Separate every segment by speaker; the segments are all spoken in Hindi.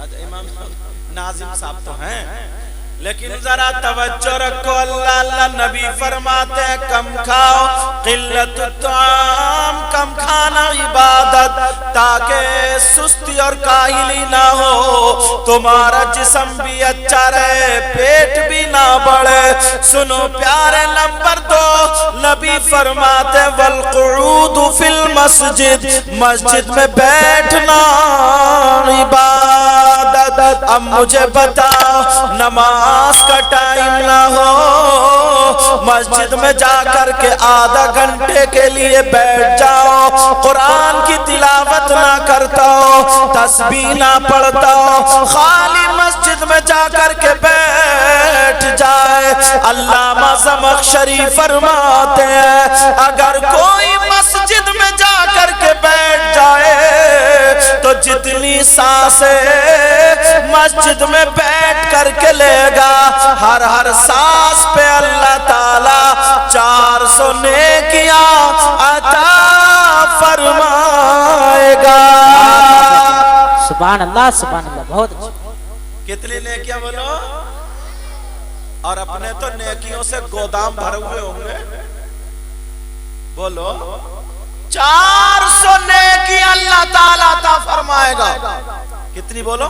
Speaker 1: इमाम नाजिम साहब तो हैं, लेकिन जरा तवज्जो रखो। अल्लाह अल्लाह नबी फरमाते हैं कम खाओ, किल्लत ताम, कम खाना इबादत, ताकि सुस्ती और काहिली ना हो, तुम्हारा जिस्म भी अच्छा रहे, पेट भी ना बढ़े। सुनो प्यारे, नंबर 2 नबी फरमाते वल कुऊद फिल मस्जिद, मस्जिद में बैठना इबादत। अब मुझे बताओ, नमाज का टाइम ना हो, मस्जिद में जाकर के आधा घंटे के लिए बैठ जाओ, कुरान की तिलावत ना करता हो, तस्बीह ना पढ़ता हो, खाली मस्जिद में जाकर के बैठ जाए। अल्लामा ज़मख़शरी फरमाते हैं अगर कोई मस्जिद में जाकर के बैठ जाए तो जितनी सांसें मस्जिद में बैठ करके लेगा, हर हर सांस पे अल्लाह ताला 400 नेकियां अता फरमाएगा।
Speaker 2: सुभान अल्लाह, सुभान अल्लाह, बहुत अच्छा।
Speaker 1: कितनी नेकियां बोलो? और अपने तो नेकियों से गोदाम भरे हुए होंगे, बोलो 400 नेकी अल्लाह ताला अता फरमाएगा। कितनी बोलो?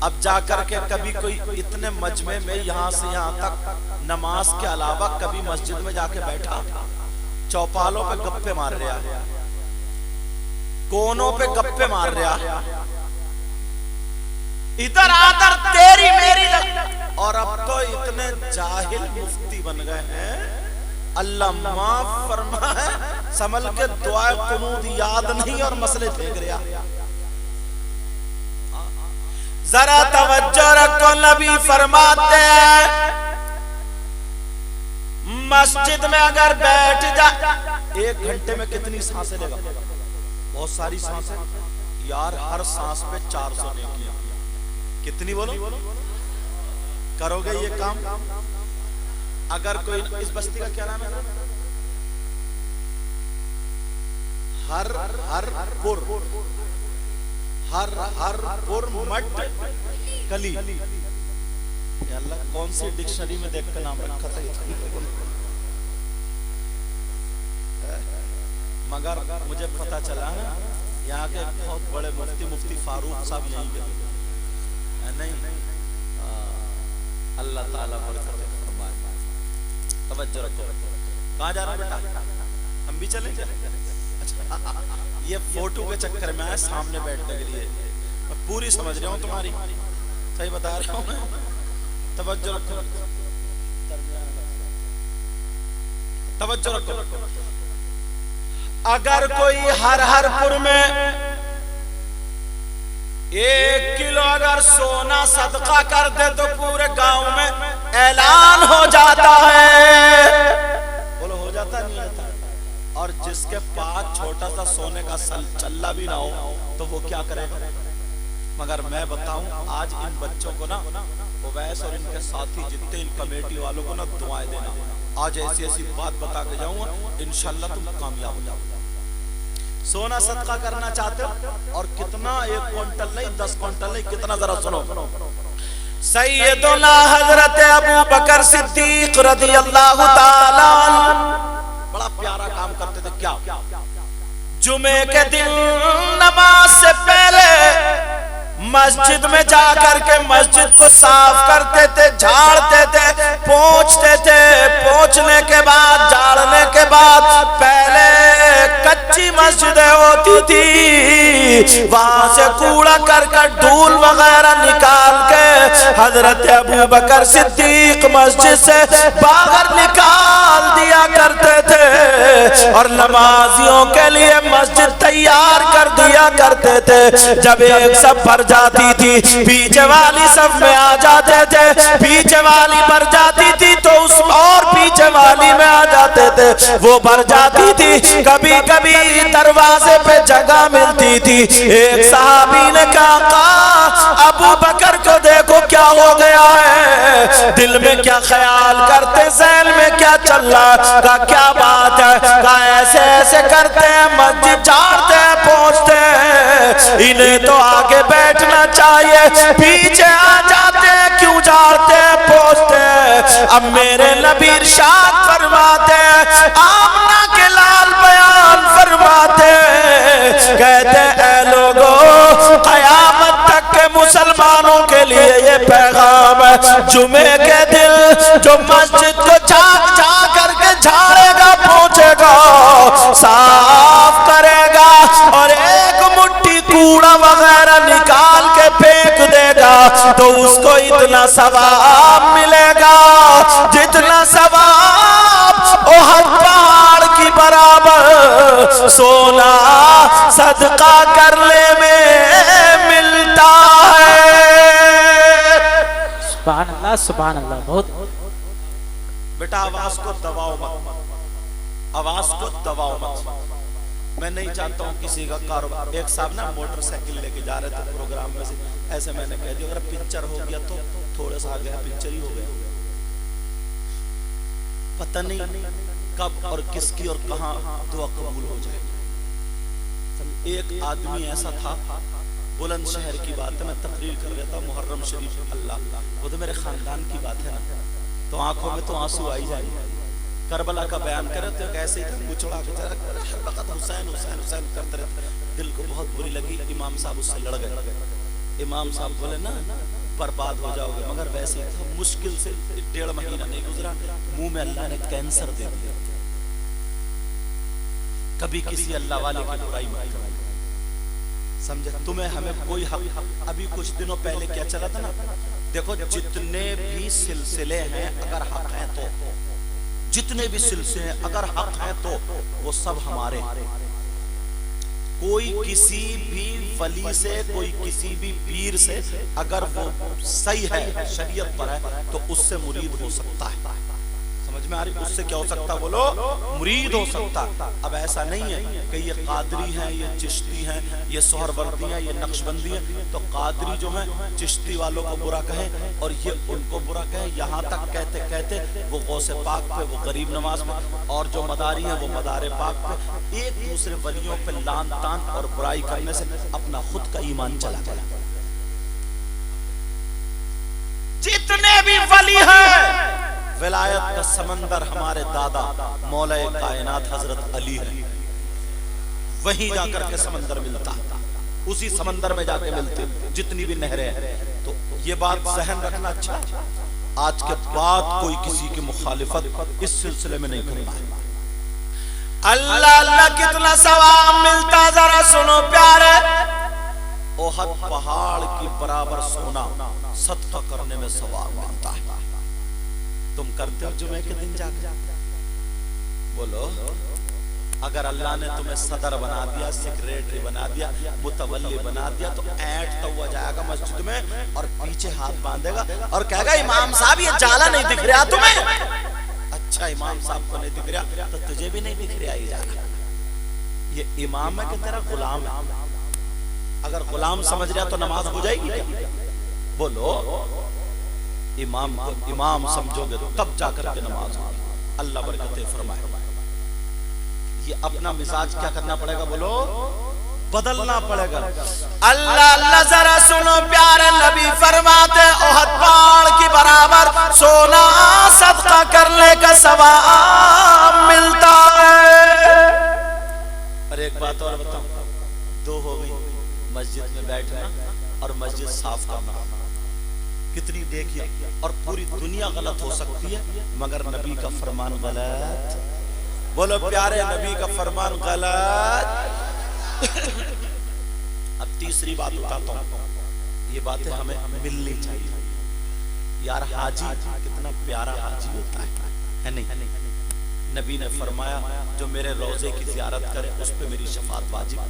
Speaker 1: अब जाकर के कभी कोई इतने मजमे में यहां से यहां तक नमाज के अलावा कभी मस्जिद में जाके बैठा, चौपालों पे गप्पे मार रहा, कोनों पे गप्पे मार रहा, इधर आदर तेरी मेरी और अब तो इतने जाहिल मुफ्ती बन गए हैं, अल्लाह माफ फरमाए, संभल के दुआ कुनूद याद नहीं और मसले फेंक रहा। जरा तवज्जो रखो, नबी फरमाते हैं मस्जिद में अगर बैठ जा 1 घंटे में कितनी सांसें लेगा? बहुत सारी सांसें यार, हर सांस पे 400 नेकियां। कितनी बोलो? करोगे ये काम? अगर कोई, इस बस्ती का क्या नाम है? हर पुर मट कली। अल्लाह कौन सी डिक्शनरी में देख कर नाम रखा था? मगर मुझे पता चला ना यहाँ के बहुत बड़े मुफ्ती फारूक साहब यहीं के नहीं। अल्लाह ताला बरकत फरमाए। तवज्जो रखो। कहाँ जा रहा है बेटा? हम भी चलें? अच्छा, ये फोटो के चक्कर में आया सामने बैठने के लिए। मैं पूरी समझ रहा हूँ तुम्हारी, सही बता रहा हूँ मैं। तवज्जो रखो, तवज्जो रखो। अगर कोई हरपुर में 1 किलो अगर सोना सदका कर दे तो पूरे गांव में ऐलान हो जाता है। बोलो हो जाता नहीं होता? और जिसके पास छोटा सा सोने का चल्ला भी ना हो तो वो क्या करेगा? मगर मैं बताऊं, आज इन बच्चों को ना, ओवैस और इनके साथी जितने इन कमेटी वालों को ना दुआएं देना। आज ऐसी ऐसी बात बता के जाऊंगा, इंशाल्लाह तुम कामयाब हो जाओगे। सोना सदका करना चाहते हो? और कितना? 1 क्विंटल नहीं, 10 क्विंटल नहीं, कितना? जरा सुनो। सैयदुना हजरत अबू बकर सिद्दीक रज़ियल्लाहु ताला बड़ा प्यारा काम करते थे। क्या? जुमे के दिन नमाज से पहले मस्जिद में जाकर के मस्जिद को साफ करते थे, झाड़ते थे, पोंछते थे। पोंछने के बाद, झाड़ने के बाद पहले कच्ची मस्जिदें होती थी, वहां से कूड़ा करकट धूल वगैरह निकाल के हजरत अबू बकर सिद्दीक मस्जिद से बाहर निकाल दिया करते थे और नमाजियों के लिए मस्जिद तैयार कर दिया करते थे। जब एक सब भर जाती थी, पीछे वाली सब में आ जाते थे, पीछे वाली भर जाती थी तो उस और पीछे वाली में आ जाते थे, वो भर जाती थी। कभी कभी तभी दरवाजे पे जगह मिलती थी। एक सहाबी ने कहा अबू बकर को देखो क्या हो गया है, दिल में क्या ख्याल करते, ज़हन में क्या चल रहा है, का क्या बात है, का ऐसे ऐसे करते हैं, मस्जिद झाड़ते हैं, पहुंचते हैं, इन्हें तो आगे बैठना चाहिए, पीछे आ जाते हैं, क्यों झाड़ते हैं, पहुंचते हैं। अब मेरे नबी इरशाद फरमाते हैं, आमना के लाल बयान फरमाते हैं, कहते हैं लोगों क़यामत तक के मुसलमानों के लिए ये पैगाम है, जुमे के दिन जो मस्जिद को झाँक झाँक करके झाड़ेगा, पहुंचेगा, साफ करेगा और एक मुट्ठी कूड़ा वगैरह निकाल के फेंक देगा तो उसको इतना सवाब मिलेगा जितना सवाब ओहद पहाड़ की बराबर सोना सदका करने में मिलता है।
Speaker 2: सुभान अल्लाह, बहुत।
Speaker 1: बेटा आवाज को दबाओ मत, आवाज को दबाओ मत। मैं नहीं चाहता हूँ किसी का कारोबार। एक साहब ना मोटरसाइकिल लेके जा रहे थे प्रोग्राम में से, ऐसे मैंने कह दिया अगर पिंचर हो गया तो थोड़ा सा आगे पिंचर ही हो गया, पता नहीं कब और किसकी और कहां दुआ कबूल हो जाए। एक आदमी ऐसा था, बुलंदशहर की बात है, मैं तकरीर कर रहा था मुहर्रम शरीफ, अल्लाह वो तो मेरे खानदान की बात है ना, तो आंखों में तो आंसू आ ही जाएंगे। करबला का बयान करे तो ऐसे ही था, चढ़ा के हर वक्त हुसैन हुसैन हुसैन करते रहते, दिल को बहुत बुरी लगी। इमाम साहब उससे लड़ गए। इमाम साहब बोले ना बर्बाद हो जाओगे, मगर वैसे ही था, मुश्किल से 1.5 महीना नहीं गुजरा, मुंह में अल्लाह ने कैंसर दे दिया। कभी किसी अल्लाह वाले की बुराई मत करो, समझे, तुम्हें हमें कोई हक। अभी कुछ दिनों पहले क्या चला था ना, देखो जितने भी सिलसिले हैं अगर हक हैं तो, जितने भी सिलसिले हैं अगर हक हैं तो वो सब हमारे। कोई किसी भी वली से, कोई किसी भी पीर से अगर वो सही है, शरीयत पर है, तो उससे मुरीद हो सकता है। समझ में आ रही? उससे क्या हो सकता, बोलो, मुरीद हो सकता। अब ऐसा नहीं है कि ये कादरी हैं, ये चिश्ती हैं, ये सोहरवर्दी हैं, ये नक्शबंदी हैं, तो कादरी जो है चिश्ती वालों को बुरा कहें और ये उनको बुरा कहें, यहाँ तक कहते कहते वो गौसे पाक पे, वो गरीब नवाज पे, और जो मदारी हैं वो मदारे पाक पे, एक दूसरे वलियों पे लान तान और बुराई करने से अपना खुद का ईमान चला गया। जितने भी वली हैं, विलायत का समंदर हमारे दादा मौला कायनात हजरत अली है, वहीं जाकर के समंदर मिलता, उसी समंदर में जाके मिलते जितनी भी नहरें हैं। तो ये बात जहन रखना अच्छा, आज के बाद कोई किसी की मुखालिफत इस सिलसिले में नहीं करना है। अल्लाह अल्लाह कितना सवाब मिलता, जरा सुनो प्यारे। ओहद पहाड़ की बराबर सोना सदका करने में सवाब मिलता है। तुम करते हो जुमे के दिन जाकर? बोलो, अगर अल्लाह ने तुम्हें सदर बना दिया, सेक्रेटरी बना दिया, मुतवल्ली बना दिया, तो ऐंठ तो हुआ जाएगा मस्जिद में और पीछे हाथ बांधेगा और कहेगा इमाम साहब ये जाला नहीं दिख रहा तुम्हें? अच्छा, इमाम साहब को नहीं दिख रहा तो तुझे भी नहीं दिख रहा ये जाला। ये इमाम है कि तेरा गुलाम है? अगर गुलाम समझ रहा तो नमाज हो जाएगी क्या? बोलो, इमाम को इमाम समझोगे तो तब जाकर के नमाज होगी। अल्लाह बरकतें फरमाए। ये अपना मिजाज क्या करना पड़ेगा, बोलो, बदलना पड़ेगा। अल्लाह अल्लाह, जरा सुनो प्यारे नबी फरमाते ओहद पहाड़ की बराबर सोना सदका करने का सवाब मिलता है। अरे एक बात और बताऊं, दो हो गई, मस्जिद में बैठना और मस्जिद साफ करना। कितनी देखिए, और पूरी दुनिया गलत हो सकती है मगर नबी का फरमान गलत। बोलो प्यारे, नबी का फरमान गलत। अब तीसरी बात बताता हूँ, ये बातें हमें मिलनी चाहिए। यार हाजी कितना प्यारा हाजी होता है नहीं? नबी ने फरमाया जो मेरे रोजे की जियारत करे उस पे मेरी शफाअत वाजिब।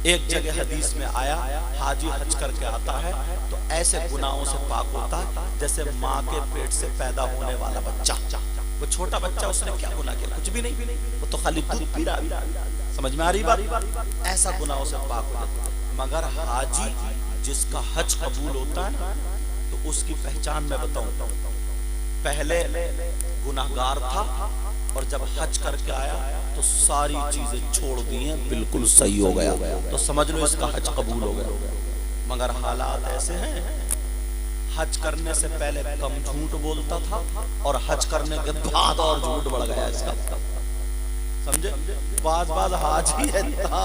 Speaker 1: एक जगह हदीस में आया, हाजी हज करके आता है तो ऐसे गुनाहों से पाक होता है जैसे माँ के पेट से पैदा होने वाला बच्चा। वो छोटा बच्चा, उसने क्या गुनाह किया? कुछ भी नहीं, वो तो खाली दूध पी रहा। समझ में आ रही बात? ऐसा गुनाहों से पाक हो जाता है। मगर हाजी जिसका हज कबूल होता है ना, तो उसकी पहचान मैं बताऊं। पहले गुनाहगार था और जब हज करके आया तो सारी चीजें छोड़ दी हैं, बिल्कुल सही हो गया, तो समझ लो इसका हज कबूल हो गया। मगर हालात ऐसे हैं, हज करने से पहले कम झूठ बोलता था और हज करने के बाद और झूठ बढ़ गया इसका। समझे? बाज हाजी है था,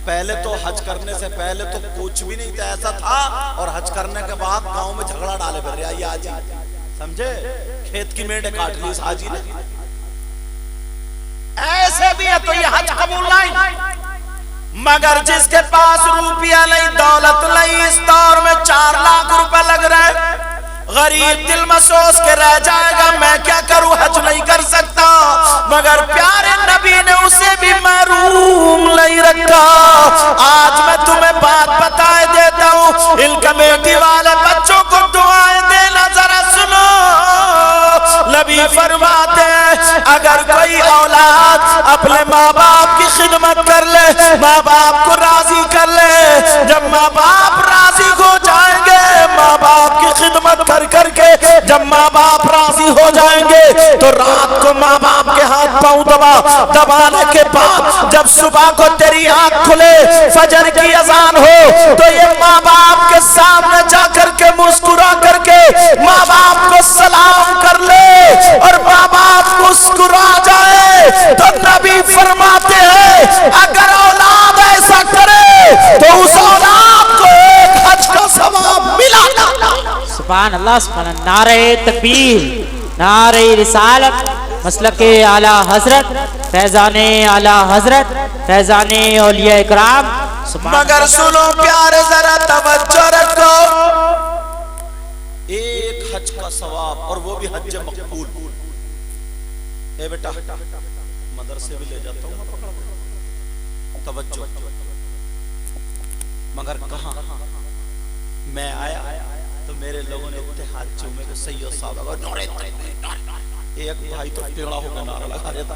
Speaker 1: पहले तो हज करने से पहले तो कुछ भी नहीं था, ऐसा था, और हज करने के बाद गांव में झगड़ा डाले फिर रहा ये हाजी। समझे? खेत की मेंढे काट ली इस हाजी ने। ऐसे भी है तो ये हज कबूल नहीं। मगर जिसके पास रुपया नहीं, दौलत नहीं, इस दौर में 4 लाख रुपए लग रहे हैं, गरीब दिल में सोच के रह जाएगा मैं क्या करूं, हज नहीं कर सकता। मगर प्यारे नबी ने उसे भी महरूम नहीं रखा। आज मैं तुम्हें बात बताए देता हूं, इन कमेटी वाले बच्चों को दुआएं देना जरा सुनो। नबी फरमाते हैं अगर कोई औलाद अपने माँ बाप की खिदमत कर ले, माँ बाप को राजी कर ले, जब माँ बाप राजी हो जाएंगे, माँ बाप की खिदमत कर करके जब माँ बाप राजी हो जाएंगे, तो रात को माँ बाप के हाथ पांव दबाने के बाद जब सुबह को तेरी आंख खुले, फजर की अजान हो, तो ये माँ बाप के सामने जाकर के मुस्कुरा करके माँ बाप को सलाम कर ले, और माँ बाप मुस्कुरा जाए तो नबी फरमाते हैं अगर औलाद ऐसा करे तो उस औलाद को एक हज का सवाब मिला।
Speaker 2: सुभान अल्लाह, सुभान अल्लाह। नारे तकबीर, नारे रिसालत, मसलके आला हजरत, फैजाने आला हजरत, फैजाने औलिया इकराम।
Speaker 1: मगर सुनो प्यारे जरा तवज्जो रखो, एक हज का सवाब, और वो भी हज मकबूल। ए बेटा मदरसे भी ले जाता हूँ पकड़, तवज्जो। मगर कहाँ मैं आया तो मेरे लोगों ने इतने हाथ चूमे को सैयद साहब एक भाई तो टेढ़ा होकर नारा लगा रहा था,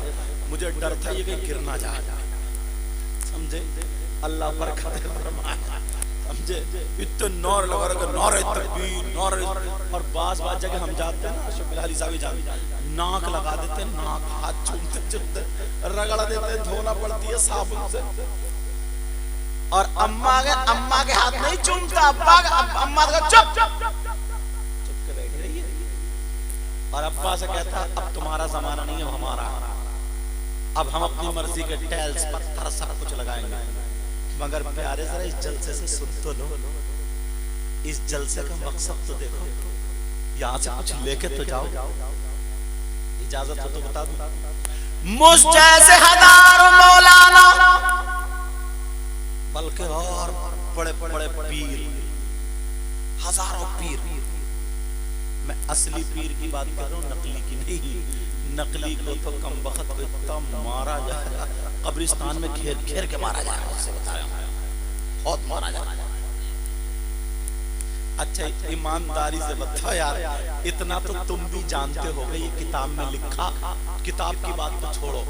Speaker 1: मुझे डर था ये कहीं गिर ना जाए। समझे? अल्लाह बरकत फरमाए। समझे? इतने नौर लगा रहा, नौरे तकबीर, नौरे। और बाज जगह हम जाते हैं ना, बिलाली साहब जानते, नाक लगा देते, नाक हाथ चूमते चूमते रगड़ देते, धोना पड़ती है साबुन से। और अम्मा के हाथ नहीं चूमता, अम्मा का चुप के बैठ रही है, और अब्बा से कहता अब तुम्हारा जमाना नहीं है, हमारा, अब हम अपनी मर्जी के टाइल्स पत्थर सब कुछ लगाएंगे। मगर प्यारे जरा इस जलसे से सुन तो लो, इस जलसे का मकसद तो देखो, यहाँ से कुछ लेके तो जाओ। इजाजत हो तो बता दूं, मुझ जैसे हजारों मौलाना, बल्कि और बड़े बड़े पीर, हजारों पीर। मैं असली पीर की बात कर रहा हूँ, नकली की नहीं। नकली को तो कम वक्त को इतना मारा जाएगा, कब्रिस्तान में घेर घेर के मारा जाएगा, उससे बता रहा हूं, बहुत मारा जाएगा। अच्छा ईमानदारी से बताओ यार, इतना तो तुम भी जानते हो, ये किताब में लिखा, किताब की बात तो छोड़ो,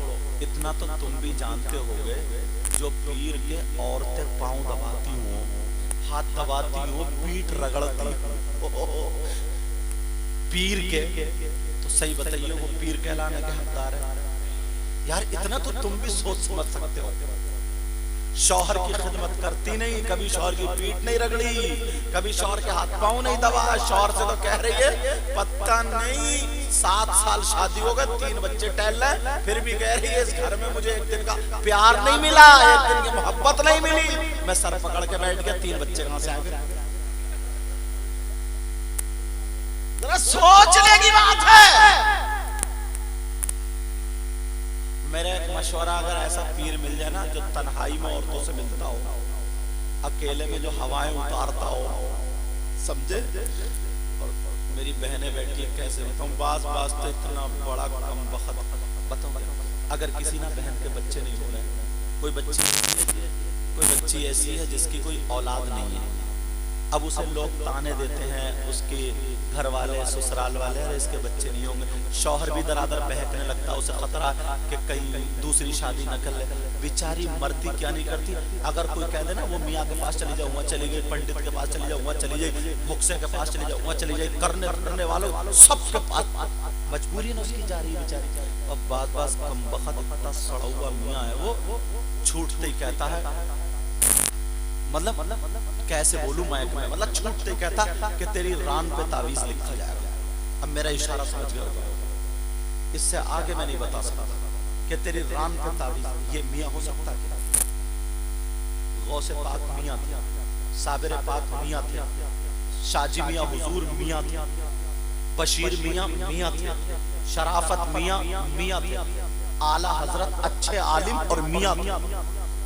Speaker 1: इतना तो तुम भी जानते होगे, जो पीर के औरतें पांव दबाती हो, हाथ दबाती हो, पीठ रगड़ती हो पीर के, तो सही बताइए वो पीर कहलाने के हकदार है? यार इतना तो तुम भी सोच समझ सकते हो। शौहर की खिदमत करती नहीं, कभी शौहर की पीठ नहीं रगड़ी, कभी शौहर के हाथ पांव नहीं दबाया। शौहर से तो कह रही है पता नहीं 7 साल शादी हो गए, 3 बच्चे टहल रहे, फिर भी कह रही है इस घर में मुझे एक दिन का प्यार नहीं मिला, एक दिन की मोहब्बत नहीं मिली। मैं सर पकड़ के बैठ गया, 3 बच्चे कहां से आ गए? जरा सोचने की बात है। मेरा एक मशवरा, अगर ऐसा पीर मिल जाए ना जो तन्हाई में औरतों से मिलता हो, अकेले में जो हवाएं उतारता हो, समझे? और मेरी बहनें बैठी कैसे बताऊं, बास तो इतना बड़ा कम वक्त बताऊं। अगर किसी ना बहन के बच्चे नहीं हो रहे, कोई बच्ची ऐसी है जिसकी कोई औलाद नहीं है, अब उसे लोग ताने देते हैं, उसके घर वाले, ससुराल वाले, अरे इसके बच्चे नहीं होंगे। शौहर भी दरादर बहकने लगता, उसे खतरा कि कहीं दूसरी शादी न कर ले। बेचारी मरती क्या नहीं करती, अगर कोई कह दे ना वो मियाँ के पास चली जाओ, वहाँ चली गई, पंडित के पास चली जाओ, वहाँ चली जाए, भुक्से के पास चली जाओ, वहाँ चली जाए, करने वालों सबके पास मजबूरी ना उसकी जा रही है बेचारी। अब बात कम बखत इतना सड़ा हुआ मियाँ है, वो छूटते ही कहता है, मतलब कैसे बोलूं मैं, मतलब छूटते कहता कि तेरी रान पे तावीज लिखा जाएगा। अब मेरा इशारा समझ गया होगा, इससे आगे मैं नहीं बता सकता कि तेरी रान पे तावीज। ये मियाँ हो सकता है? गौसे पाक मियाँ थे, साबिर पाक मियाँ थे, शाजी मियाँ हुजूर मियाँ थे, बशीर मियाँ मियाँ थे, शराफत मियाँ मियाँ थे, आला हजरत अच्छे आलिम और मियाँ थे।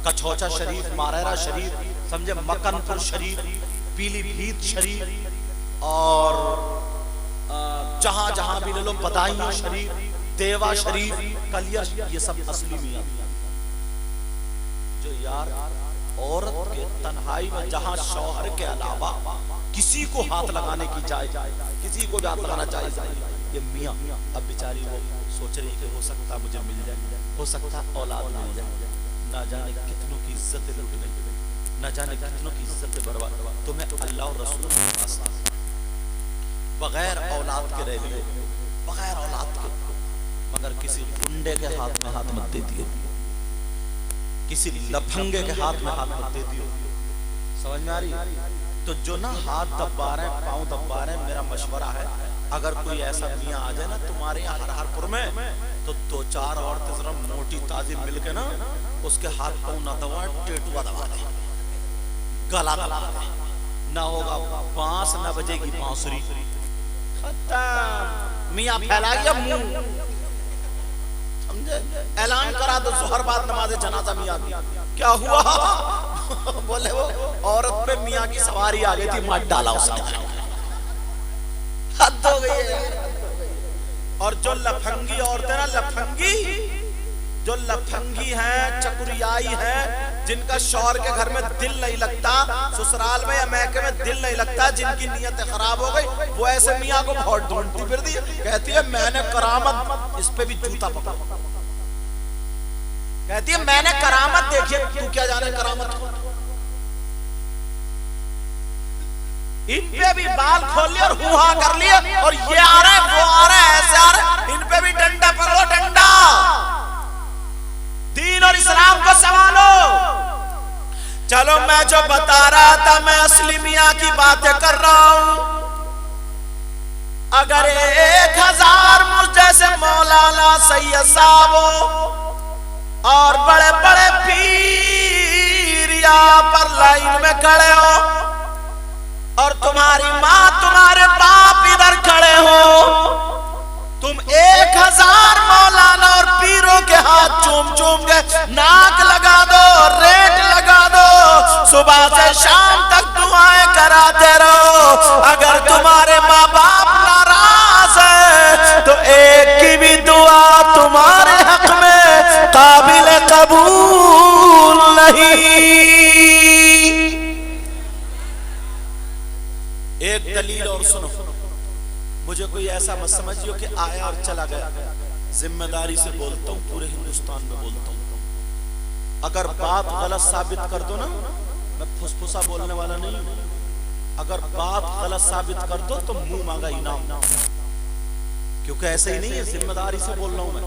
Speaker 1: कछौचा शरीफ, मारेरा शरीफ, समझे, मकनपुर शरीफ, पीलीभीत शरीफ, और जहां जहां भी ले लो, बदायूं शरीफ, देवा शरीफ, कलियर, ये सब असली मियां जो यार औरत के तन्हाई में जहां शौहर के अलावा किसी को हाथ लगाने की जाए, किसी को भी हाथ लगाना चाहिए, ये मियां। अब बेचारी वो सोच रही कि हो सकता मुझे मिल जाए, हो सकता औलाद मिल जाए, ना जाने कितनों की इज्जत लुट गई, न जाने कितनों की इज्जत बर्बाद। तुम्हें अल्लाह और रसूल के पास बगैर औलाद के रह लिए, बगैर औलाद के, मगर किसी गुंडे के हाथ में हाथ मत दे दियो, किसी लफंगे के हाथ में हाथ मत दे दियो। समझ में आ रही? तो जो ना हाथ दबा रहे हैं, पाँव दबा रहे हैं, मेरा मशवरा है, अगर कोई ऐसा मियाँ आ जाए ना तुम्हारे यहाँ हरपुर में, तो 2-4 औरतें जरा मोटी ताजी मिलके ना उसके हाथ पाँव ना दबाए, टेटुआ दबा दे, गला दबा दे, ना होगा बांस, ना बजेगी बांसुरी, खत्म। मियाँ फैला गया मुंह, समझे, ऐलान करा दो जोहर बाद नमाज़े जनाजा मियाँ की। क्या हुआ? बोले वो औरत पे मियाँ की सवारी आ गई थी, मत डाला उसने, हद हो गई है। और जो लफंगी औरतें ना, लफंगी, जो लफंगी हैं, चकुरियाई हैं, जिनका शौहर के घर में दिल नहीं लगता, ससुराल में या मैके में दिल नहीं लगता, जिनकी नीयत खराब हो गई, वो ऐसे मियाँ को बहुत ढूंढती फिरती है, कहती है मैंने करामत, इस पे भी जूता पकड़ा, कहती है मैंने करामत देखी। तू क्या जाने करामत को? इन पे भी बाल खोल लिए और हुआ कर लिए, और ये आ रहा है, वो आ रहा है, ऐसे आ रहा है, इन पे भी डंडा पकड़ो, डंडा। दीन और इस्लाम को संभालो। चलो, मैं जो बता रहा था, मैं असली मियाँ की बातें कर रहा हूं। अगर 1000 मुझ जैसे मौलाना सैयद साहब हो और बड़े बड़े पीर यहाँ पर लाइन में खड़े हो, और तुम्हारी माँ, तुम्हारे बाप इधर खड़े हो, तुम 1000 मौलाना और पीरों के हाथ चूम चूम के नाक लगा दो, रेट लगा दो, सुबह से शाम तक दुआएं कराते रहो। अगर तुम्हारे माँ बाप नाराज है तो एक की भी दुआ तुम्हारे हक में काबिल कबूल नहीं। एक दलील और सुनो, मुझे कोई ऐसा मत समझियो कि आया और चला गया, जिम्मेदारी से बोलता हूँ, पूरे हिंदुस्तान में बोलता हूँ। अगर बात गलत साबित कर दो ना, मैं फुसफुसा बोलने वाला नहीं हूँ, अगर बात गलत साबित कर दो तो मुंह मांगा इनाम, क्योंकि ऐसे ही नहीं है, जिम्मेदारी से बोल रहा हूँ मैं।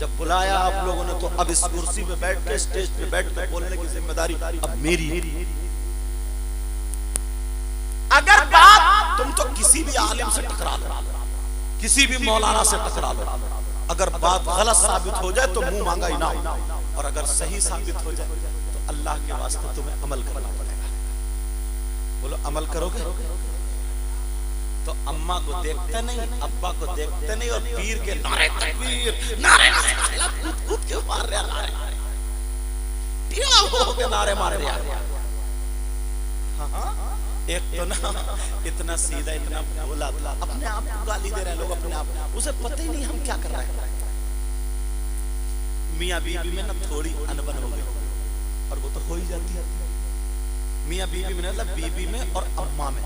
Speaker 1: जब बुलाया आप लोगों ने तो अब इस कुर्सी पे बैठ के, स्टेज पे बैठ के बोलने की जिम्मेदारी अब मेरी है। अगर बात, तुम तो किसी भी आलिम से टकरा लो, किसी भी मौलाना से टकरा लो, अगर बात गलत साबित हो जाए तो मुंह मांगा इनाम, और अगर सही साबित हो जाए तो अल्लाह के वास्ते तुम्हें अमल करना पड़ेगा। बोलो अमल करोगे? तो अम्मा को देखते नहीं, अब्बा को देखते नहीं, और पीर के नारे तकबीर, नारे कूद के मार रहे, नारे मार रहे। एक तो ना इतना सीधा, इतना भोला, अपने आप को गाली दे रहे हैं लोग, अपने आप, उसे पता ही नहीं हम क्या कर रहे हैं। मियाँ बीवी में ना थोड़ी अनबन हो गई, और वो तो हो ही जाती है। मियाँ बीवी में मतलब बीवी में और अम्मा में।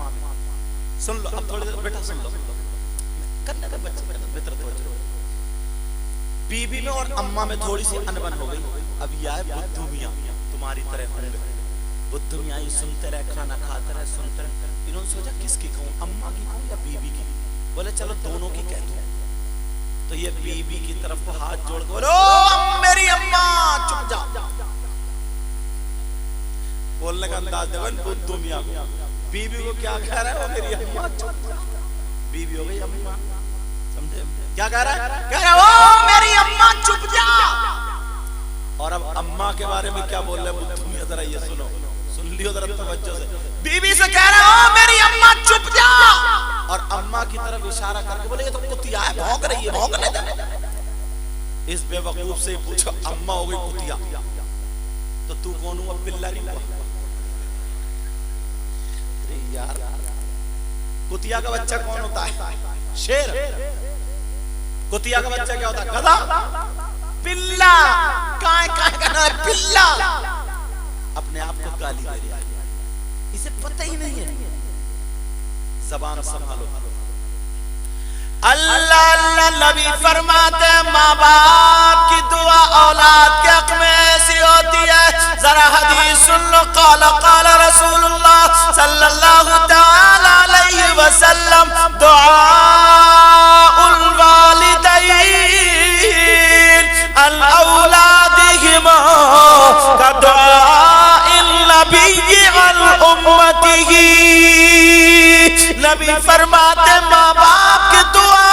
Speaker 1: सुन लो अब थोड़ी देर बेटा, सुन लो करने का बच्चे बेहतर तवज्जो। बीवी में और अम्मा में थोड़ी सी अनबन हो गई। अब यह है बुद्धू मियाँ, तुम्हारी तरह होंगे बुद्धू मियाँ, सुनते रहे, खाना खाते रहे, सुनते रहे। इन्होंने सोचा किसकी कहूँ, अम्मा की कहूँ या बीवी की। बोले चलो दोनों की कह दूं। तो ये बीवी की तरफ को हाथ जोड़ के बोलो मेरी अम्मा चुप जा। बोलने का अंदाज देखो बुद्धू मियाँ को। बीवी को क्या कह रहा है, वो मेरी अम्मा चुप जा। बीवी हो गई अम्मा, समझे क्या कह रहा है? कह रहा है ओ मेरी अम्मा चुप जा। और अब अम्मा के बारे में क्या बोल रहे हैं बुद्धू मियाँ, जरा ये सुनो, सुन लियो जरा तवज्जो से। बीवी से कह रहा है ओ मेरी अम्मा चुप जा, और अम्मा की तरफ इशारा करके बोले ये तो कुतिया है, भौंक रही है, भौंकने दे। इस बेवकूफ से पूछो अम्मा हो गई कुतिया तो तू कौन हुआ, पिल्ला नहीं हुआ? अरे यार कुतिया का बच्चा कौन होता है? शेर। कुतिया का बच्चा क्या होता है? गधा। पिल्ला काय काय का नाम है पिल्ला। अपने आप को गाली दे रहा है, इसे पता ही नहीं है। ज़बान संभालो। अल्लाह अल्लाह नबी फरमाते माँ बाप की दुआ औलाद के हक में ऐसी होती है। जरा हदीस सुन लो। क़ाल क़ाल रसूलुल्लाह सल्लल्लाहु तआला अलैहि वसल्लम दुआउल वालिदैन अल औलादिहिमा का दुआइल नबी अल उम्मतिही। नबी फरमाते माँ बाप की दुआ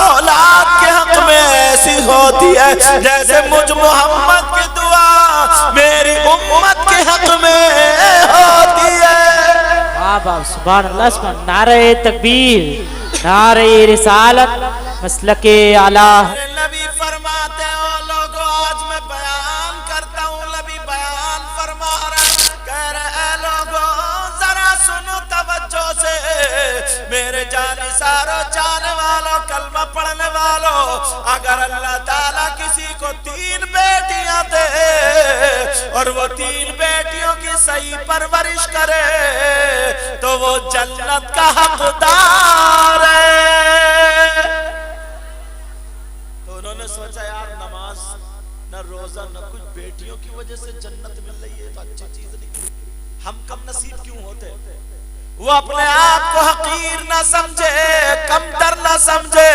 Speaker 1: औलाद के हक में ऐसी होती है जैसे मुझ मोहम्मद की दुआ मेरी उम्मत के हक में होती है।
Speaker 2: वाह वाह सुभान अल्लाह, सुभान। नारे तकबीर, नारे रिसालत, मसलके आला।
Speaker 1: नबी फरमाते हो लोगों आज मैं बयान करता हूँ, नबी बयान फरमा रहे, कह रहे लोगों जरा सुनो तवज्जो से, मेरे जानिसारो जाने वालों कलमा पढ़ने वालों, अगर अल्लाह ताला किसी को 3 बेटियां दे और वो 3 बेटियों की सही परवरिश करे तो वो जन्नत का हकदार है। तो उन्होंने सोचा यार नमाज न रोजा न कुछ, बेटियों की वजह से जन्नत मिल रही है तो अच्छी चीज नहीं, हम कम नसीब क्यों होते? वो अपने आप को हकीर ना समझे, कमतर ना समझे,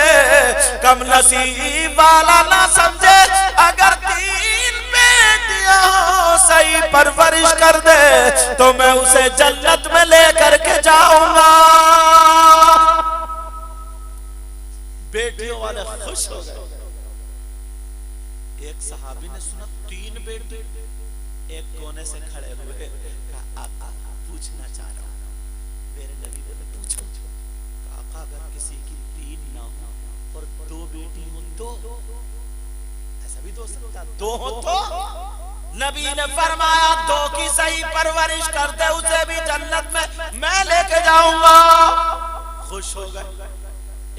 Speaker 1: कम नसीब वाला ना समझे। अगर 3 बेटियां सही परवरिश कर दे तो मैं उसे जन्नत में लेकर के जाऊंगा। बेटियों वाले खुश हो गए। एक सहाबी ने सुना 3 बेटी, एक कोने से खड़े हुए कहा आका पूछना चाह रहा हूं। मेरे नबी बोले पूछो। आका अगर किसी की 3 ना हो और 2 बेटी हो तो ऐसा भी तो सकता, 2 हो तो? नबी ने फरमाया 2 की सही परवरिश करते उसे भी जन्नत में मैं लेके जाऊंगा। खुश हो गए।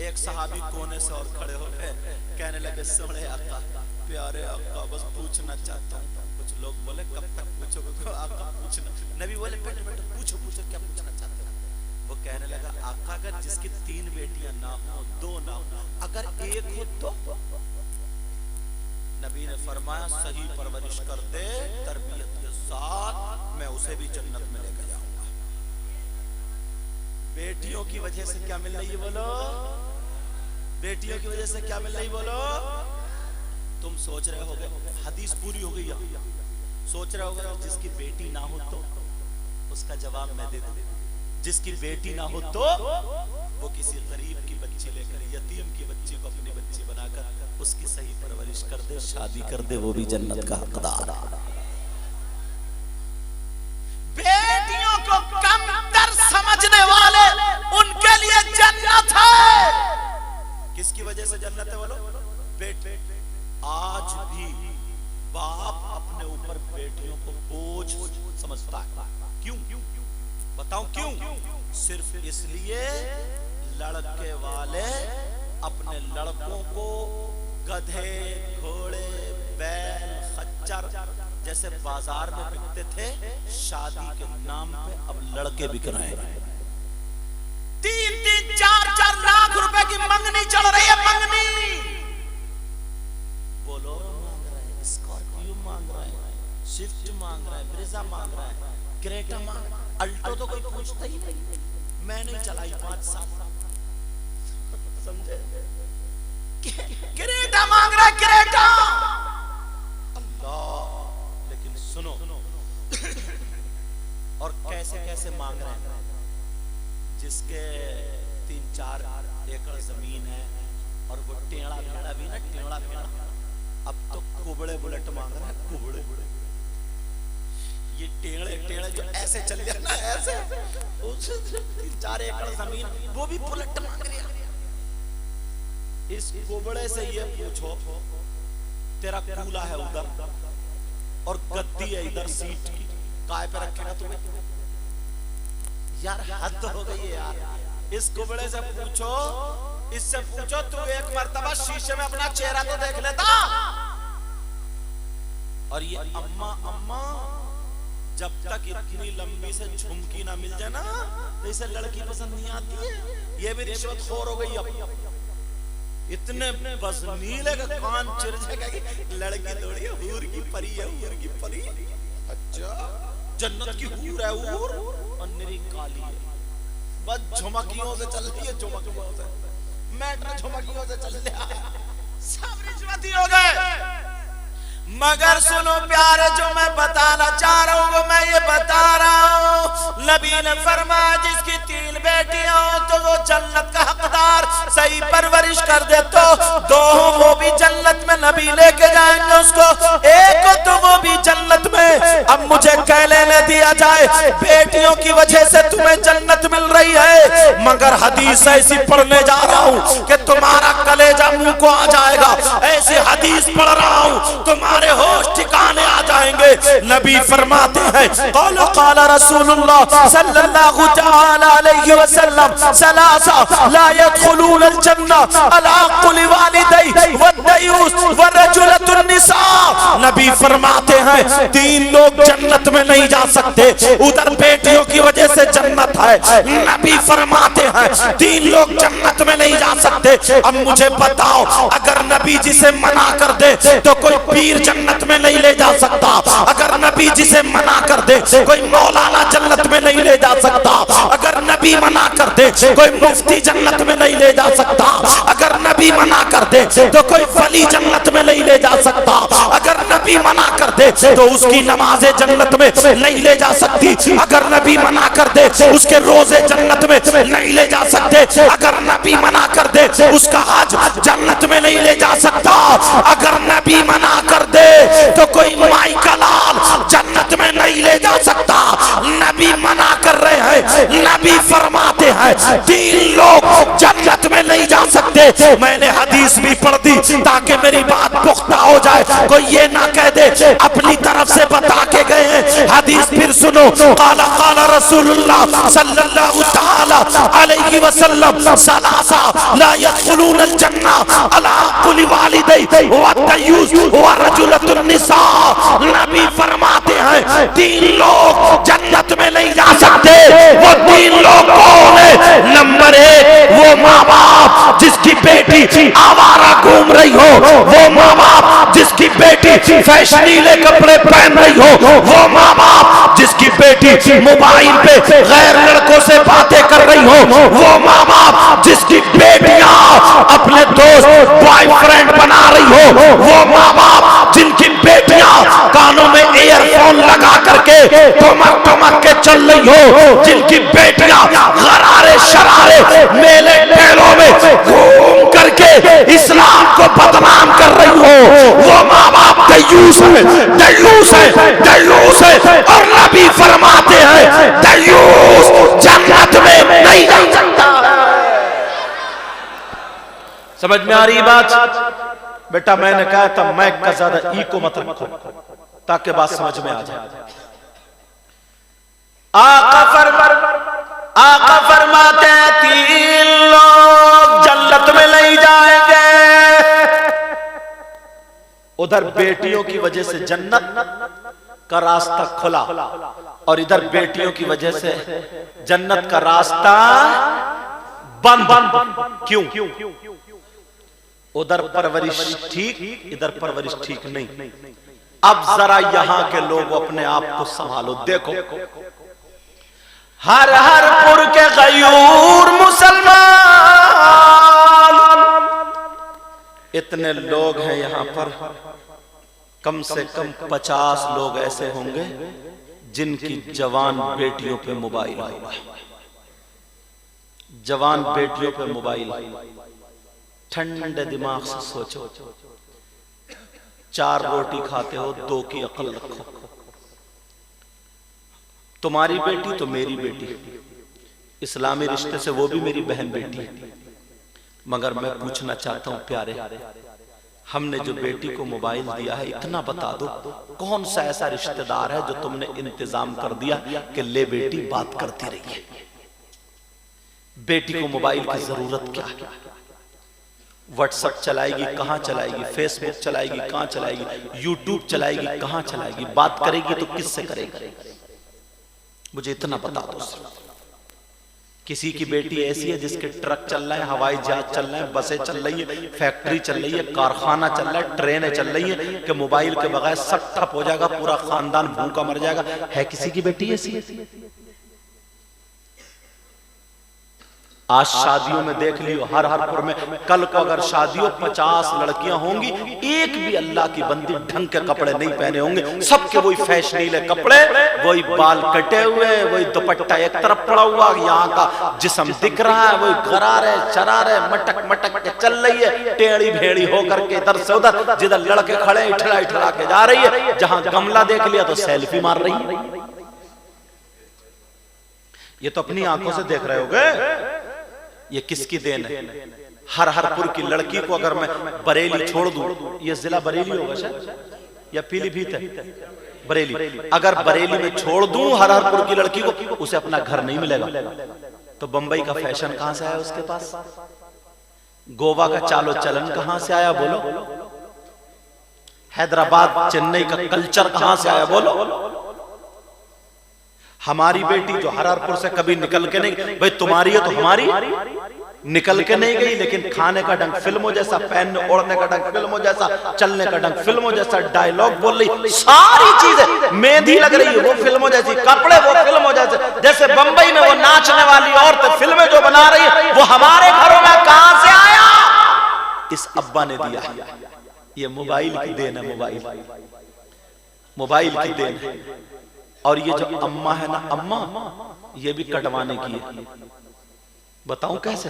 Speaker 1: एक सहाबी कोने से और खड़े हो गए, कहने लगे सोने आका, प्यारे आका बस पूछना चाहता हूँ। कुछ लोग बोले कब तक पूछोगे? आका पूछना। नबी बोले बेटे बेटे पूछो पूछो क्या पूछना चाहते हो? वो कहने लगा आका अगर जिसकी 3 बेटियां ना हो, 2 ना हो, अगर 1 हो तो? नबी ने फरमाया सही परवरिश कर दे तरबियत के साथ मैं उसे भी जन्नत में लेकर जाऊंगा। बेटियों की वजह से क्या मिल रही है बोलो? बेटियों की वजह से क्या मिल रही बोलो? तुम सोच रहे होगे हदीस पूरी हो गई है, सोच रहे होगे जिसकी बेटी ना हो तो? उसका जवाब मैं दे दूं। जिसकी बेटी ना हो तो वो किसी गरीब की बच्ची लेकर, यतीम की बच्ची को अपनी बच्ची बनाकर उसकी सही परवरिश कर दे, शादी कर दे, वो भी जन्नत का हकदार है। बेटियों को कमतर समझने वाले उनके लिए जन्नत है। किसकी वजह से जन्नत है बोलो? बेटे। आज भी बाप अपने ऊपर बेटियों को बोझ समझता है। क्यों? बताओ क्यों? सिर्फ इसलिए लड़के वाले अपने लड़कों को गधे, घोड़े, बैल, खच्चर जैसे बाजार में बिकते थे शादी के नाम पे, अब लड़के बिक रहे हैं। 3-3, 4-4 लाख रुपए की मंगनी चल रही है, मंगनी। बोलोरो मांग रहे हैं, स्कॉर्पियो मांग रहे हैं, स्विफ्ट मांग रहे हैं, ब्रेजा मांग रहे हैं, क्रेटा मांग रहे हैं। अल्टो तो कोई पूछता ही नहीं, मैं नहीं चलाई 5 साल, समझे? क्रेटा मांग रहा है, क्रेटा। अल्लाह, लेकिन सुनो और कैसे कैसे मांग रहे हैं। जिसके 3-4 एकड़ जमीन है और वो टेढ़ा भेड़ा भी ना, टेढ़ा भेड़ा, अब तो कुबड़े बुलेट मांग रहा है, कुबड़े। ये टेढ़े टेढ़े जो ऐसे चल जाए ना, ऐसे 3-4 एकड़ जमीन, वो भी बुलेट मांग रही है। इस कुबड़े से ये पूछो, तेरा कूला है उधर और गद्दी है इधर सीट की, काय पे रखेगा तुम्हें? यार हद हो गई है यार। इस कुबड़े से पूछो, इससे पूछो, तू एक मर्तबा शीशे में अपना चेहरा तो देख लेता। और ये अम्मा अम्मा जब तक इतनी लंबी से झुमकी ना मिल जाए ना, तो इसे लड़की पसंद नहीं आती है। ये भी रिश्वतखोर हो गई अब। इतने बज़नीले का कान चिर जाएगा कि लड़की थोड़ी है, हूर की परी है, हूर की परी। अच्छा, जन्नत की हूर है, हूर, और निरी काली है, बस झुमकियों से चल रही है, झुमकियों से, मैटर झुमकियों से चल रहा है, सब रिश्वती हो गए। मगर सुनो प्यारे, जो मैं बताना चाह रहा हूँ वो मैं ये बता रहा हूँ। नबी ने फरमाया जिसकी 3 बेटियां हो तो वो जन्नत का हकदार, सही परवरिश कर दे तो 2 हो वो भी जन्नत में नबी लेके जाएंगे उसको, 1 हो तो वो भी जन्नत में। अब मुझे कह लेने दिया जाए, बेटियों की वजह से तुम्हें जन्नत मिल रही है, मगर हदीस ऐसी पढ़ने जा रहा हूँ कि तुम्हारा कलेजा मुंह को आ जाएगा। ऐसी हदीस पढ़ रहा हूँ तुम्हारे होश ठिकाने आ जाएंगे। नबी फरमाते हैं, क़ाला क़ाला रसूलुल्लाह सल्लल्लाहु तआला अलैहि वसल्लम, सलासा ला यदखुलून अल-जन्ना अला कुल्ली वालिदैहि वद्दयूस वरजुलतुन निसा। नबी फरमाते हैं 3 लोग जन्नत में नहीं जा सकते, उधर बेटियों की वजह से जन्नत है। नबी फरमाते हैं 3 लोग जन्नत में नहीं जा सकते। अब मुझे बताओ, अगर नबी जिसे मना कर दे तो कोई पीर जन्नत में नहीं ले जा सकता, अगर नबी जिसे मना कर दे कोई मौलाना जन्नत में नहीं ले जा सकता, अगर नबी मना कर दे कोई मुफ्ती जन्नत में नहीं ले जा सकता, अगर नबी मना कर दे तो कोई वली जन्नत में नहीं ले जा सकता, अगर नबी मना कर दे तो उसकी नमाजें जन्नत में नहीं ले जा सकती, अगर नबी मना कर दे उसके रोजे जन्नत में नहीं ले जा सकते, अगर नबी मना कर दे उसका हज जन्नत में नहीं ले जा सकता, अगर नबी मना कर दे तो कोई माई का लाल जन्नत में नहीं ले जा सकता। नबी मना कर रहे हैं, नबी फरमाते हैं 3 लोग जन्नत में नहीं जा सकते। मैंने हदीस भी पढ़ दी ताकि मेरी बात पुख्ता हो जाए, कोई ये ना कह दे अपनी तरफ से बता के गए हैं। हदीस फिर सुनो, क़ाला क़ाला रसूलुल्लाह सल्लल्लाहु तआला अलैहि वसल्लम, सलासा ला यदखुलून अल-जन्ना अला कुल्ली वालिदैहि वद्दयूस वरजुलतुन निसा। नबी फरमाते हैं 3 लोग जन्नत में नहीं जा सकते। वो 3 लोग कौन है? नंबर 1 वो माँ बाप जिसकी बेटी आवारा घूम रही हो, वो माँ बाप जिसकी बेटी फैशनीले कपड़े पहन रही हो, वो माँ बाप जिसकी बेटी मोबाइल पे गैर लड़कों से बातें कर रही हो, वो माँ बाप जिसकी बेटियां अपने दोस्त बॉयफ्रेंड बना रही हो, वो माँ बाप जिनकी बेटियां कानों में ईयरफोन लगा करके ठुमक ठुमक के चल रही हो, जिनकी बेटियां गरारे शरारे मेले टेलों में घूम करके इस्लाम को बदनाम कर रही हो, वो माँ बाप दयूस है, दयूस है, दयूस है। और नबी फरमाते हैं दयूस जन्नत में नहीं जा सकता। समझ में आ रही बात? बेटा मैंने कहा था मैक का ज्यादा ई को मत रखो ताकि बात समझ में आ जाए। आका फरमाते हैं 3 लोग जन्नत में नहीं जाएंगे, उधर बेटियों की वजह से जन्नत, का रास्ता खुला और इधर बेटियों की वजह से जन्नत का रास्ता बंद। क्यों? उधर परवरिश ठीक, इधर परवरिश ठीक नहीं। अब जरा यहां के लोग अपने आप को संभालो। देखो हर पुर के गयूर मुसलमान, इतने लोग हैं यहां पर, कम से कम 50 लोग ऐसे होंगे जिनकी जवान बेटियों पे मोबाइल होगा। जवान बेटियों पे मोबाइल। ठंडे दिमाग से सोचो, 4 रोटी खाते हो, 2 की अकल रखो। तुम्हारी बेटी तो मेरी बेटी, इस्लामी रिश्ते से वो भी मेरी बहन बेटी। मगर मैं पूछना चाहता हूं प्यारे, हमने जो बेटी को मोबाइल दिया है, इतना बता दो कौन सा ऐसा रिश्तेदार है जो तुमने इंतजाम कर दिया कि ले बेटी बात करती रही है। बेटी को मोबाइल की जरूरत क्या है? व्हाट्सएप चलाएगी, कहां चलाएगी? फेसबुक चलाएगी, कहां चलाएगी? यूट्यूब चलाएगी, कहां चलाएगी? बात करेगी तो किससे करेगी? मुझे इतना बता दो। किसी की बेटी ऐसी है जिसके ट्रक चल रहा है, हवाई जहाज चल रहा है, बसें चल रही है, फैक्ट्री चल रही है, कारखाना चल रहा है, ट्रेनें चल रही है, कि मोबाइल के बगैर सब ठप हो जाएगा, पूरा खानदान भूखा मर जाएगा। है किसी की बेटी ऐसी? आज शादियों में देख लियो, हर पुर में कल को अगर शादियों 50 लड़कियां होंगी, एक भी अल्लाह की बंदी ढंग के कपड़े नहीं पहने होंगे। सबके वही फैशनीले कपड़े, वही बाल कटे हुए, वही दुपट्टा एक तरफ पड़ा हुआ, यहाँ का जिस्म दिख रहा है, वही गरारे चरारे मटक मटक के चल रही है, टेढ़ी भेड़ी होकर के इधर से उधर। जिधर लड़के खड़े इठला इठला के जा रही है, जहां गमला देख लिया तो सेल्फी मार रही है। ये तो अपनी आंखों से देख रहे होगे। ये किसकी देन है? हर पुर की लड़की को अगर मैं बरेली छोड़ दूं, ये जिला बरेली होगा शायद या पीलीभीत है? बरेली। अगर बरेली में छोड़ दूं हर पुर की लड़की को, उसे अपना घर नहीं मिलेगा। तो बंबई का फैशन कहां से आया उसके पास? गोवा का चालो चलन कहां से आया बोलो? हैदराबाद चेन्नई का कल्चर कहां से आया बोलो? हमारी बेटी जो हरपुर से कभी निकल के नहीं, भाई तुम्हारी है तो हमारी निकल के नहीं गई, लेकिन खाने का ढंग फिल्मों जैसा, पहनने ओढ़ने का ढंग फिल्मों जैसा, चलने का ढंग फिल्मों जैसा, डायलॉग बोल रही, सारी चीजें मेहंदी लग रही है वो फिल्मों जैसी, कपड़े वो फिल्मों जैसे। जैसे बंबई में वो नाचने वाली औरतें फिल्में जो बना रही है, वो हमारे घरों में कहां से आया? इस अब्बा ने दिया। ये मोबाइल की देन है, मोबाइल की देन है। और ये जो अम्मा है ना, अम्मा ये भी कटवाने की है। बताऊं कैसे?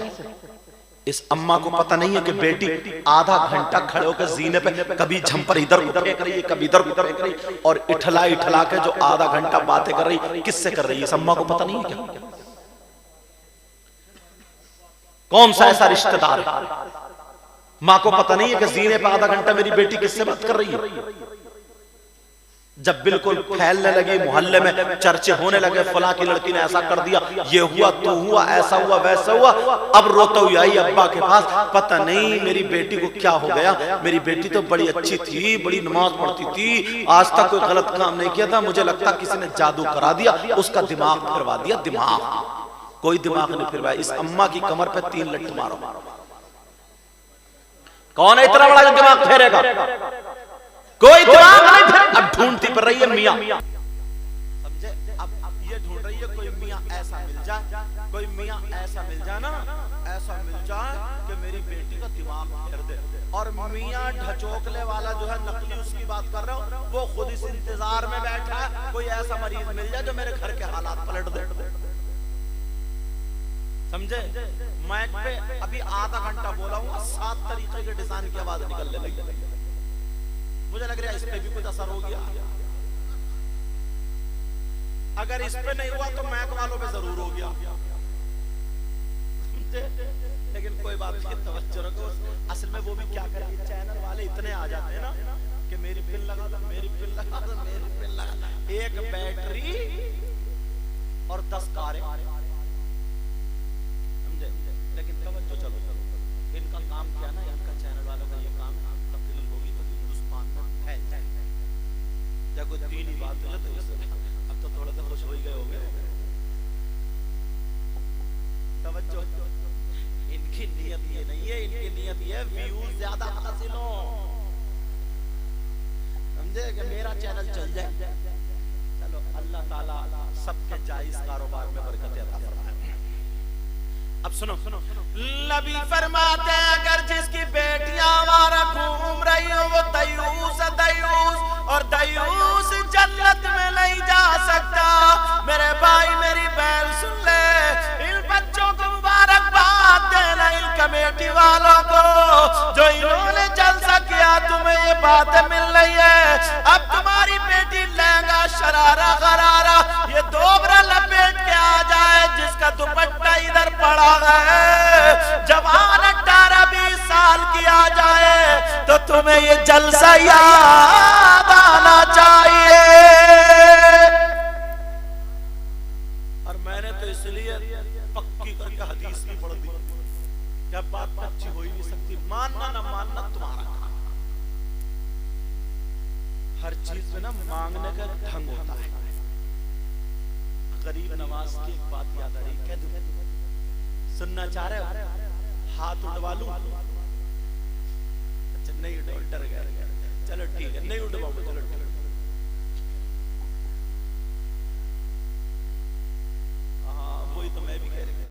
Speaker 1: इस अम्मा को पता नहीं है कि बेटी आधा घंटा खड़े होकर जीने पे कभी झंपर इधर फेंक रही है, कभी इधर फेंक रही है, और इठला इठला के जो आधा घंटा बातें कर रही, किससे कर रही है? इस अम्मा को पता नहीं है क्या? कौन सा ऐसा रिश्तेदार है? मां को पता नहीं है कि जीने पे आधा घंटा मेरी बेटी किससे बात कर रही है? जब बिल्कुल फैलने लगी, मोहल्ले में चर्चे होने लगे, फलां की लड़की ने ऐसा कर दिया, ये हुआ, तो हुआ, ऐसा हुआ, वैसा हुआ, अब रोते हुए आई अब्बा के पास, पता नहीं मेरी बेटी को क्या हो गया, मेरी बेटी तो बड़ी अच्छी थी, बड़ी नमाज पढ़ती थी, आज तक कोई गलत काम नहीं किया था, मुझे लगता किसी ने जादू करा दिया, उसका दिमाग फिरवा दिया। दिमाग कोई दिमाग नहीं फिरवाया। इस अम्मा की कमर पे 3 लट्ठ मारो। कौन है इतना बड़ा जो दिमाग फेरेगा? कोई दिमाग नहीं फिर। अब ढूंढती पर रही है मियां, समझे? अब ये ढूंढ रही है कोई मियां ऐसा मिल जाए, कोई मियां ऐसा मिल जाए ना, ऐसा मिल जाए कि मेरी बेटी का दिमाग फेर दे। और मियां ढचोकले वाला जो है, नकली उसकी बात कर रहा हूं, वो खुद इस इंतजार में बैठा है कोई ऐसा मरीज मिल जाए जो मेरे घर के हालात पलट दे। समझे? माइक पे अभी आधा घंटा बोला हूँ, 7 तरीके के डिजाइन की आवाज निकलने लगी। मुझे लग रहा है इस पे भी कुछ असर हो गया। अगर इस पे नहीं हुआ तो मैक वालों पे जरूर हो गया। लेकिन कोई बात नहीं, तवज्जो रखो। असल में वो भी क्या करेंगे, चैनल वाले इतने आ जाते हैं ना कि मेरी पिन लगा दो, मेरी पिन लगा दो, मेरी पिन लगा दो। एक बैटरी और 10 कारें, समझे? लेकिन तवज्जो, चलो इनका काम क्या ना, इनका चैनल वालों का ये काम, तब्दीली होगी तो हिंदुस्तान में फैल जाएगी। जब कोई तीन ही बात हो तो अब तो थोड़ा सा खुश हो ही गए होंगे। तवज्जो, इनकी नियत ये नहीं है, इनकी नियत ये है व्यूज ज्यादा हासिल हो, समझे कि मेरा चैनल चल जाए। चलो अल्लाह ताला सबके जायज कारोबार में बरकत अता फरमाए। अब सुनो, नबी फरमाते हैं अगर जिसकी बेटियां आवारा घूम रही हो वो दयूस है, दयूस, और दयूस जन्नत में नहीं जा सकता। मेरे भाई मेरी बहन सुन ले, इन बच्चों को मुबारकबाद देना, इन कमेटी वालों को जो इन्होंने जलसा किया, तुम्हें ये बातें मिल रही है। अब तुम्हारी बेटी लहंगा शरारा गरारा ये दोबरा लपेट के आ जाए, जिसका दुपट्टा इधर पड़ा है, जवान 18-20 साल की आ जाए तो तुम्हें ये जलसा याद आना चाहिए। और मैंने तो इसलिए पक्की करके हदीस की पढ़ दी, क्या बात अच्छी हो ही नहीं सकती, मानना ना मानना तुम्हारा काम। हर चीज में ना मांगने का ढंग होता है। गरीब नवाज की एक बात याद आ रही, कह दूं, सुनना चाह रहे हो? हाथ उठवा लूं? अच्छा नहीं, डर गए, चलो ठीक है, नहीं उठवाऊंगा, चलो ठीक है।